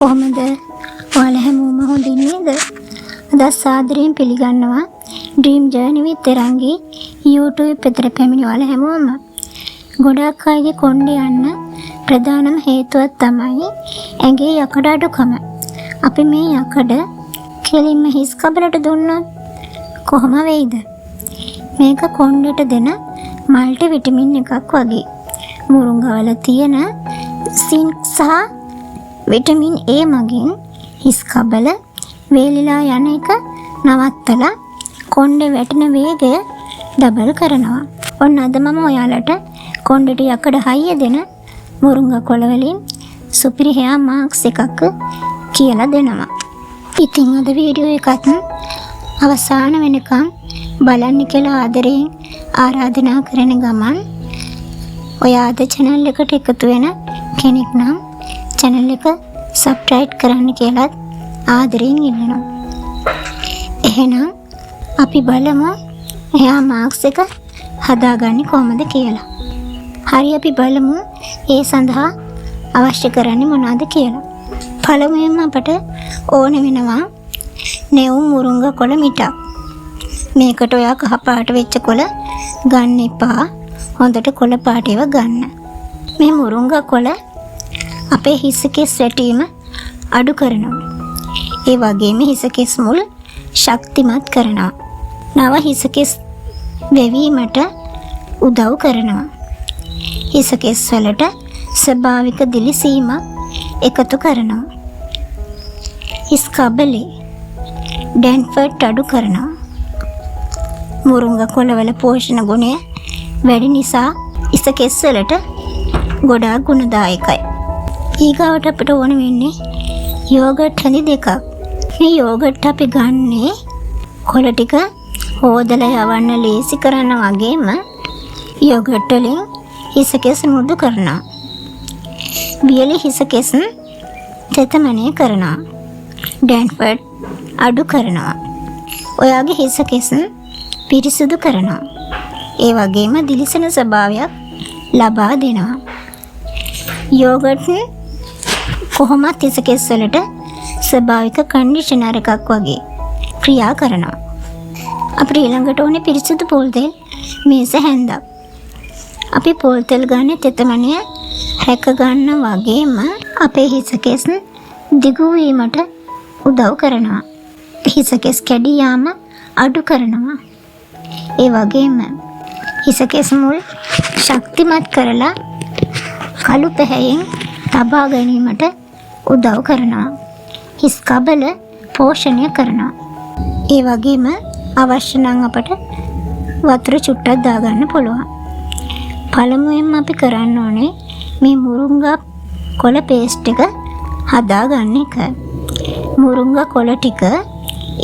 කොහොමද? ඔයාලා හැමෝම හොඳින් නේද? අද සාදරයෙන් පිළිගන්නවා ඩ්‍රීම් ජර්නි විත් තෙරංගි YouTube එකට පැමිණි ඔයාලා හැමෝම. ගොඩක් අයගේ කොණ්ඩේ යන්න ප්‍රධානම හේතුව තමයි ඇඟේ යකඩ අඩුකම. අපි මේ යකඩ කෙලින්ම හිස් කබලට දුන්නොත් කොහොම වෙයිද? මේක කොණ්ඩේට දෙන මල්ටි විටමින් එකක් වගේ. මුරුංගාවල තියෙන සින්ක් සහ විටමින් A මගින් හිස් කබල වේලිලා යන එක නවත්තලා කොණ්ඩේ වැටෙන වේගය ඩබල් කරනවා. ඔන්න අද මම ඔයාලට කොණ්ඩේට යකඩ හයිය දෙන මුරුංගා කොළ වලින් සුපිරි හෙයා මාස්ක් එකක් කියලා දෙනවා. ඉතින් අද වීඩියෝ එකත් අවසාන වෙනකම් බලන්න කියලා ආදරයෙන් ආරාධනා කරන ගමන් ඔයා අද channel එකට එකතු වෙන කෙනෙක් නම් channel එක subscribe කරන්න කියලා ආදරයෙන් ඉල්ලනවා. එහෙනම් අපි බලමු එයා මාස්ක් එක හදාගන්නේ කොහොමද කියලා. හරි අපි බලමු ඒ සඳහා අවශ්‍ය කරන්නේ මොනවද කියලා. පළමුවෙන්ම අපට ඕන වෙනවා නෙවුම් මුරුංගා කොළ මිටක්. මේකට ඔයා කහ පාට වෙච්ච කොළ ගන්න එපා. හොඳට කොළ පාට ඒවා ගන්න. මේ මුරුංගා කොළ අපේ හිස කෙස් වැටීම අඩු කරනවා. ඒ වගේම හිස කෙස් මුල් ශක්තිමත් කරනවා. නව හිස කෙස් වෙවීමට උදව් කරනවා. හිස කෙස් වලට ස්වභාවික දිලිසීමක් එකතු කරනවා. හිස් කබලේ ඩැන්ෆර්ට් අඩු කරනවා. මුරුංගා කොළවල පෝෂණ ගුණය වැඩි නිසා හිස කෙස් වලට ගොඩාක් ගුණදායකයි. ඊගාවට අපිට ඕන වෙන්නේ යෝගට් හඳි දෙකක්. මේ යෝගට් අපි ගන්නේ කොළ ටික හොදලා යවන්න ලේසි කරන වගේම යෝගට් වලින් හිස කෙස් මෘදු කරනවා. වියලි හිස කෙස් තෙතමනය කරනවා. ඩැන්ෆර්ට් අඩු කරනවා. ඔයාගේ හිස කෙස් පිරිසිදු කරනවා. ඒ වගේම දිලිසෙන ස්වභාවයක් ලබා දෙනවා. යෝගට් කොහොමත් හිස කෙස් වලට ස්වභාවික කන්ඩිෂනර් එකක් වගේ ක්‍රියා කරනවා. අපිට ඊළඟට ඕනේ පිරිසිදු පොල් තෙල් මේස හැන්දක්. අපි පොල් තෙල් ගන්න තෙතමනය හැක ගන්න වගේම අපේ හිස කෙස් දිගු වීමට උදව් කරනවා. හිස කෙස් කැඩී යාම අඩු කරනවා. ඒ වගේම හිස කෙස් මුල් ශක්තිමත් කරලා කළු පැහැයෙන් තබා ගැනීමට උදව් කරනවා. හිස් කබල පෝෂණය කරනවා. ඒ වගේම අවශ්‍ය නම් අපට වතුර චුට්ටක් දාගන්න පුළුවන්. පළමුවෙන්ම අපි කරන්න ඕනේ මේ මුරුංගා කොළ පේස්ට් එක හදාගන්න එක. මුරුංගා කොළ ටික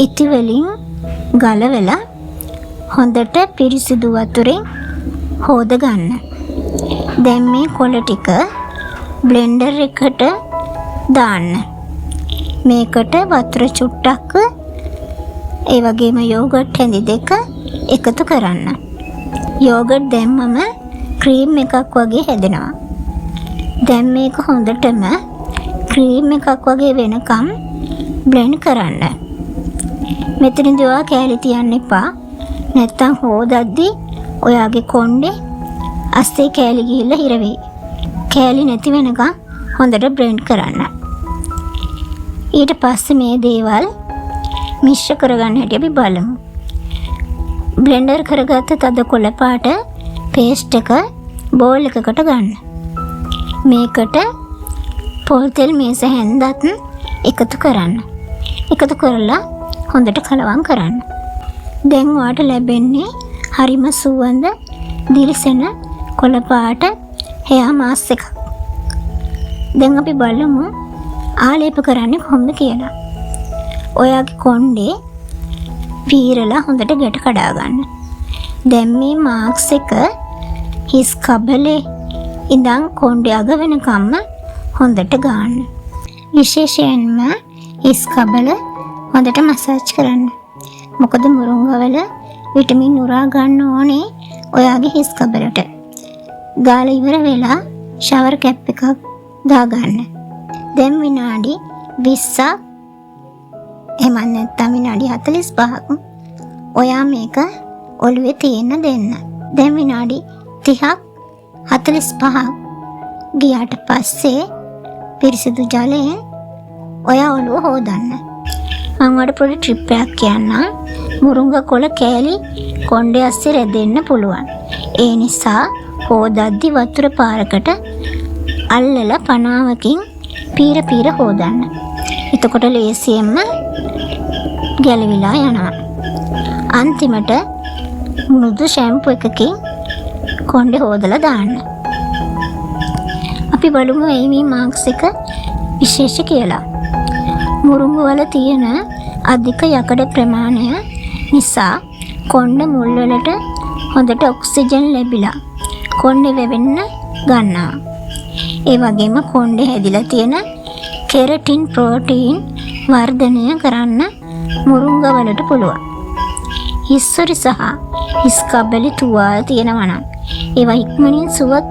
ඉති වලින් ගලවලා හොඳට පිරිසිදු වතුරෙන් හොද ගන්න. දැන් මේ කොළ ටික බ්ලෙන්ඩර් එකට දාන්න. මේකට වතුර චුට්ටක් ඒ වගේම යෝගට් හැඳි දෙක එකතු කරන්න. යෝගට් දැම්මම ක්‍රීම් එකක් වගේ හැදෙනවා. දැන් මේක හොඳටම ක්‍රීම් එකක් වගේ වෙනකම් බ්ලෙන්ඩ් කරන්න. මෙතනදී ඔයා කෑලි තියන්න එපා. නැත්තම් හොදද්දී ඔයාගේ කොණ්ඩේ අස්සේ කෑලි ගිහිල්ලා හිර වෙයි. කෑලි නැති වෙනකම් හොඳට බ්ලෙන්ඩ් කරන්න. ඊට පස්සේ මේ දේවල් මිශ්‍ර කරගන්න හැටි අපි බලමු. බ්ලෙන්ඩර් කරගත්ත තද කොළ පාට පේස්ට් එක බෝල් එකකට ගන්න. මේකට පොල් තෙල් මේස හැන්දත් එකතු කරන්න. එකතු කරලා හොඳට කලවම් කරන්න. දැන් ඔයාට ලැබෙන්නේ හරිම සුවඳ දිලිසෙන කොළ පාට හෙයා මාස්ක් එකක්. දැන් අපි බලමු ආලේප කරන්නේ කොහොමද කියලා. ඔයාගේ කොණ්ඩේ පීරලා හොඳට ගැට කඩා ගන්න. දැන් මේ මාස්ක් එක හිස් කබලේ ඉඳන් කොණ්ඩේ අග වෙනකම්ම හොඳට ගන්න. විශේෂයෙන්ම හිස් කබල හොඳට මසාජ් කරන්න. මොකද මුරුංගාවල විටමින් උරා ගන්න ඕනේ ඔයාගේ හිස් කබලට. ගාලා ඉවර වෙලා ෂවර් කැප් එකක් දාගන්න. දැන් විනාඩි 20ක් එහෙම නැත්නම් විනාඩි 45ක් ඔයා මේක ඔළුවේ තියෙන්න දෙන්න. දැන් විනාඩි 30ක් 45ක් ගියාට පස්සේ පිරිසිදු ජලයෙන් ඔයා ඔළුව හොදන්න. මම වඩ පොඩි ට්‍රිප් එකක් කියන්නම්. මුරුංගා කොළ කෑලි කොණ්ඩේ ඇස්සේ රැදෙන්න පුළුවන්. ඒ නිසා හොදද්දි වතුර පාරකට අල්ලලා පනාවකින් පීර හොදන්න. එතකොට ලේසියෙන්ම ගැලවිලා යනවා. අන්තිමට මෘදු ෂැම්පු එකකින් කොණ්ඩේ හොදලා දාන්න. අපි බලමු මේ මාක්ස් එක විශේෂ කියලා. මුරුංගු වල තියෙන අධික යකඩ ප්‍රමාණය නිසා කොණ්ඩ මුල් වලට හොඳට ඔක්සිජන් ලැබිලා කොණ්ඩේ වැවෙන්න ගන්නවා. ඒ වගේම කොණ්ඩේ හැදිලා තියෙන කෙරටින් ප්‍රෝටීන් වර්ධනය කරන්න මුරුංගා වලට පුළුවන්. හිස්සොරි සහ හිස් කබලි තුවාල තියෙනවා නම් ඒවා ඉක්මනින් සුවත්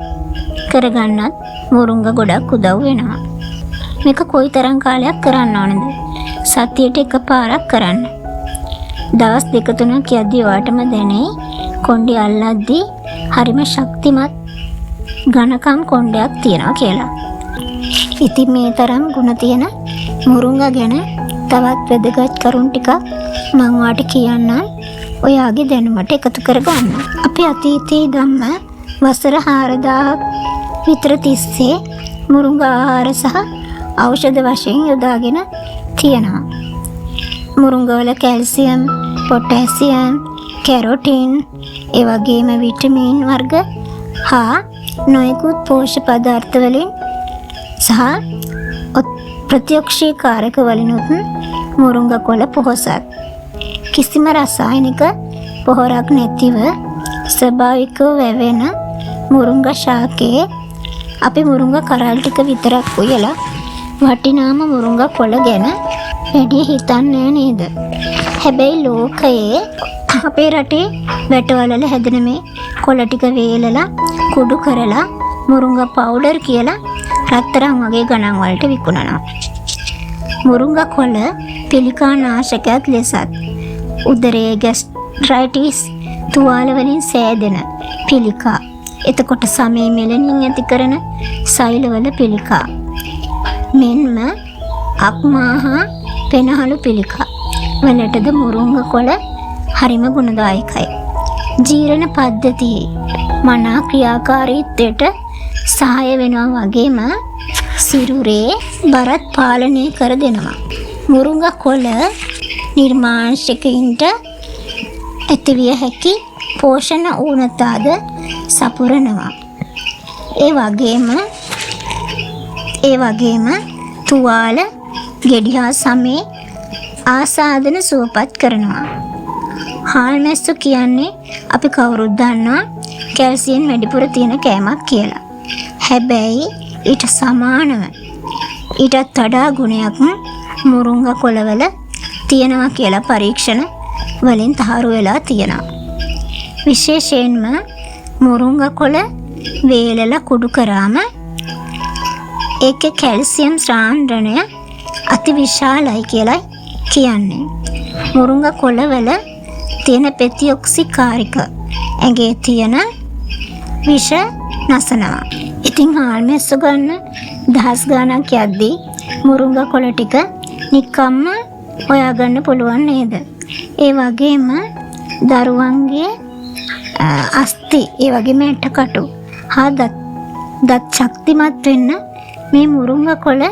කරගන්නත් මුරුංගා ගොඩක් උදව් වෙනවා. මේක කොයිතරම් කාලයක් කරන්න ඕනද? සතියට එකපාරක් කරන්න. දවස් 2-3ක් යද්දී ඔයාටම දැනෙයි කොණ්ඩේ අල්ලද්දී හරිම ශක්තිමත් ඝනකම් කොණ්ඩයක් තියෙනවා කියලා. ඉතින් මේ තරම් ගුණ තියෙන මුරුංගා ගැන තවත් වැදගත් කරුණු ටිකක් මම ඔයාට කියන්නම්. ඔයාගේ දැනුමට එකතු කරගන්න. අපි අතීතයේ ධම්ම වසර 4000ක් විතර තිස්සේ මුරුංගා ආහාර සහ ඖෂධ වශයෙන් යොදාගෙන තියෙනවා. මුරුංගා වල කැල්සියම්, පොටෑසියම්, කැරොටින්, ඒ වගේම විටමින් වර්ග හා නොයෙකුත් පෝෂක පදාර්ථ වලින් සහ ප්‍රතික්ෂේප කාරක වලිනුත් මුරුංගා කොළ පොහොසත්. කිසිම රසායනික පොහොරක් නැතිව ස්වභාවිකව වැවෙන මුරුංගා ශාකයේ අපි මුරුංගා කරල් ටික විතරක් උයලා වටිනාම මුරුංගා කොළ ගැන වැඩි හිතන්නේ නේද? හැබැයි ලෝකයේ අපේ රටේ වැටවලල හැදෙන මේ කොළ ටික වේලලා කුඩු කරලා මුරුංගා පවුඩර් කියලා රත්තරන් වගේ ගණන් වලට විකුණනවා. මුරුංගා කොළ පිළිකා නාශකයක් ලෙසත් උදරයේ ગેස්ට්‍රයිටිස් තුවාල වලින් සෑදෙන පිළිකා, එතකොට සමේ මෙලනින් ඇති කරන සෛලවල පිළිකා, මෙන්ම අක්මාහා පෙනහළු පිළිකා වලටද මුරුංගා කොළ හරිම ගුණදායකයි. ජීර්ණ පද්ධතියේ මනා ක්‍රියාකාරීත්වයට සහාය වෙනවා වගේම සිරුරේ බරත් පාලනය කර දෙනවා. මුරුංගා කොළ නිර්මාංශිකයින්ට ඇතිවිය හැකි පෝෂණ ඌනතාද සපුරනවා. ඒ වගේම තුවාල, ගෙඩිහා සමේ ආසාදන සුවපත් කරනවා. හාල් මැස්සු කියන්නේ අපි කවුරුත් දන්නවා කැල්සියම් වැඩිපුර තියෙන කෑමක් කියලා. හැබැයි ඊට සමානව ඊටත් වඩා ගුණයක් මුරුංගා කොළවල තියෙනවා කියලා පරීක්ෂණ වලින් තහවුරු වෙලා තියෙනවා. විශේෂයෙන්ම මුරුංගා කොළ වේලලා කුඩු කරාම ඒකේ කැල්සියම් සාන්ද්‍රණය අති විශාලයි කියලා කියන්නේ. මුරුංගා කොළවල තියෙන පෙතිඔක්සිකාරික ඇඟේ තියෙන විෂ නසනවා. ඉතින් හාල් මැස්සු ගන්න දහස් ගණක් යද්දී මුරුංගා කොළ ටික නිකම්ම හොයාගන්න පුළුවන් නේද? ඒ වගේම දරුවන්ගේ අස්ථි, ඒ වගේම ඇටකටු හා දත් ශක්තිමත් වෙන්න මේ මුරුංගා කොළ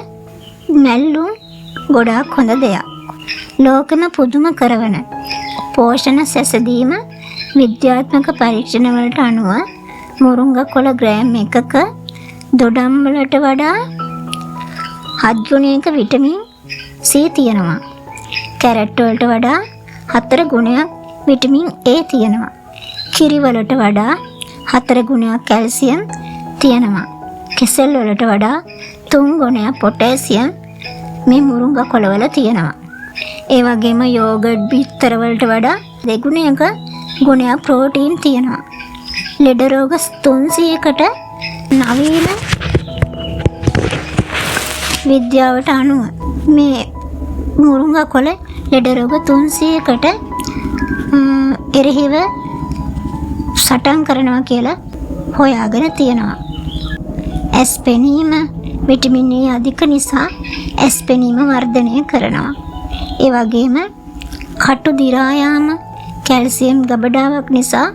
මැල්ලුම් ගොඩාක් හොඳ දෙයක්. ලෝකෙම පුදුම කරවන පෝෂණ සැසඳීම විද්‍යාත්මක පරීක්ෂණ වලට අනුව මුරුංගා කොළ ග්‍රෑම් එකක දොඩම් වලට වඩා 7 ගුණයක විටමින් C තියෙනවා. කැරට් වලට වඩා 4 ගුණයක් විටමින් A තියෙනවා. කිරි වලට වඩා 4 ගුණයක් කැල්සියම් තියෙනවා. කෙසෙල් වලට වඩා 3 ගුණයක් පොටෑසියම් මේ මුරුංගා කොළවල තියෙනවා. ඒ වගේම යෝගට් බිත්තර වලට වඩා 2 ගුණයක් ප්‍රෝටීන් තියෙනවා. ලෙඩ රෝග 300කට නවීන විද්‍යාවට අනුව මේ මුරුංගා කොළ ලෙඩ රෝග 300කට එරෙහිව සටන් කරනවා කියලා හොයාගෙන තියෙනවා. ඇස් පෙනීම විටමින් E අධික නිසා ඇස් පෙනීම වර්ධනය කරනවා. ඒ වගේම කටු දිරා යාම කැල්සියම් ගබඩාවක් නිසා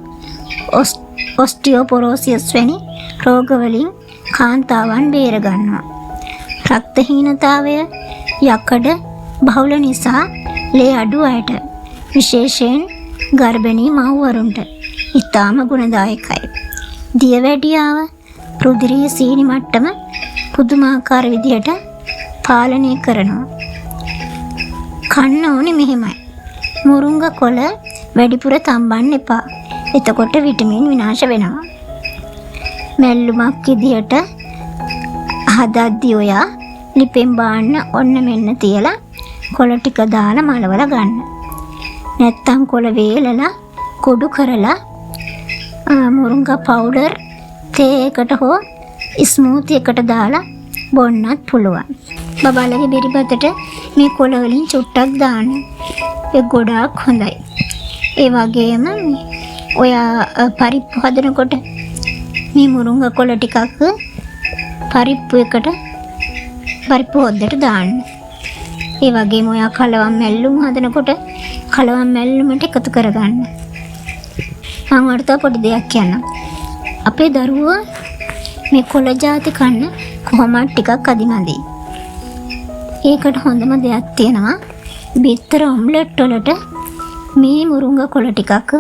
ඔස්ටියෝපොරෝසිස් වැනි රෝගවලින් කාන්තාවන් බේර ගන්නවා. රක්තහීනතාවය යකඩ බහුල නිසා ලේ අඩු අයට විශේෂයෙන් ගර්භණී මව්වරුන්ට ඉතාම ගුණදායකයි. දියවැඩියාව රුධිරයේ සීනි මට්ටම පුදුමාකාර විදියට පාලනය කරනවා. කන්න ඕනේ මෙහෙමයි. මුරුංගා කොළ වැඩිපුර තම්බන්න එපා. එතකොට විටමින් විනාශ වෙනවා. මැල්ලුමක් විදියට හදද්දී ඔයා ලිපෙන් බාන්න ඔන්න මෙන්න තියලා කොළ ටික දාලා මලවල ගන්න. නැත්තම් කොළ වේලලා කුඩු කරලා මුරුංගා පවුඩර් තේ එකට හෝ ස්මූති එකට දාලා බොන්නත් පුළුවන්. බබාලගේ බෙරිපතට මේ කොළ වලින් චුට්ටක් දාන්න. ඒක ගොඩාක් හොඳයි. ඒ වගේම ඔයා පරිප්පු හදනකොට මේ මුරුංගා කොළ ටිකක් පරිප්පු හොද්දට දාන්න. ඒ වගේම ඔයා කලවම් මැල්ලුම් හදනකොට කලවම් මැල්ලුමට එකතු කරගන්න. මම වර්තා පොඩි දෙයක් කියන්නම්. අපේ දරුවෝ මේ කොළ ಜಾති කන්න කොහොමද ටිකක් අදිමදි. ඒකට හොඳම දෙයක් තියෙනවා. බිත්තර ඔම්ලට් වලට මේ මුරුංගා කොළ ටිකක්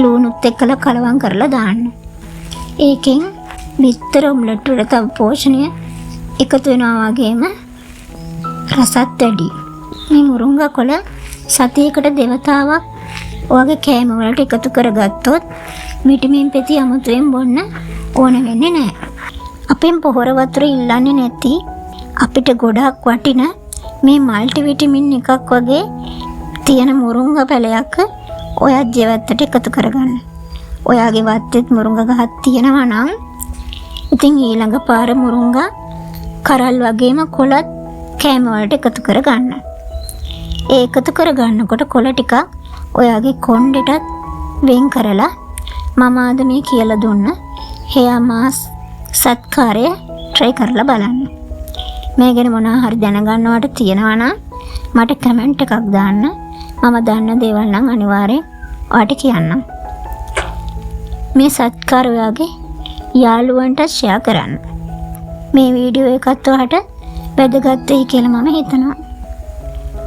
ලුණුත් එක්කලා කලවම් කරලා දාන්න. ඒකෙන් බිත්තර ඔම්ලට් වලට තව පෝෂණය එකතු වෙනවා වගේම රසත් වැඩි. මේ මුරුංගා කොළ සතියකට දෙවතාවක් ඔයගේ කෑම වලට එකතු කරගත්තොත් විටමින් පෙති අමුතුවෙන් බොන්න ඕන වෙන්නේ නැහැ. අපෙන් පොහොර වතුර ඉල්ලන්නේ නැති අපිට ගොඩක් වටින මේ මල්ටි විටමින් එකක් වගේ තියෙන මුරුංගා පැලයක් ඔයා ජීවිතයට එකතු කරගන්න. ඔයාගේ වත්තේත් මුරුංගා ගහක් තියෙනවා නම් ඉතින් ඊළඟ පාර මුරුංගා කරල් වගේම කොළත් කෑම වලට එකතු කරගන්න. ඒ එකතු කරගන්නකොට කොළ ටික ඔයාගේ කොණ්ඩෙටත් වෙන් කරලා මම අද මේ කියලා දුන්න හේයා මාස් සත්කාරය try කරලා බලන්න. මේ ගැන මොනවා හරි දැනගන්නවට තියෙනවා නම් මට කමෙන්ට් එකක් දාන්න. මම දන්න දේවල් නම් අනිවාර්යෙන් ඔයාට කියන්නම්. මේ සත්කාර ඔයාගේ යාළුවන්ට ෂෙයා කරන්න. මේ වීඩියෝ එකත් ඔයාට වැදගත් වෙයි කියලා මම හිතනවා.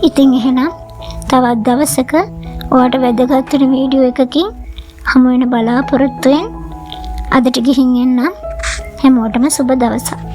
ඉතින් එහෙනම් තවත් දවසක ඔයාට වැදගත් වෙන වීඩියෝ එකකින් හමු වෙන බලාපොරොත්තුෙන් අදට ගිහින් එන්නම්. හැමෝටම සුබ දවසක්.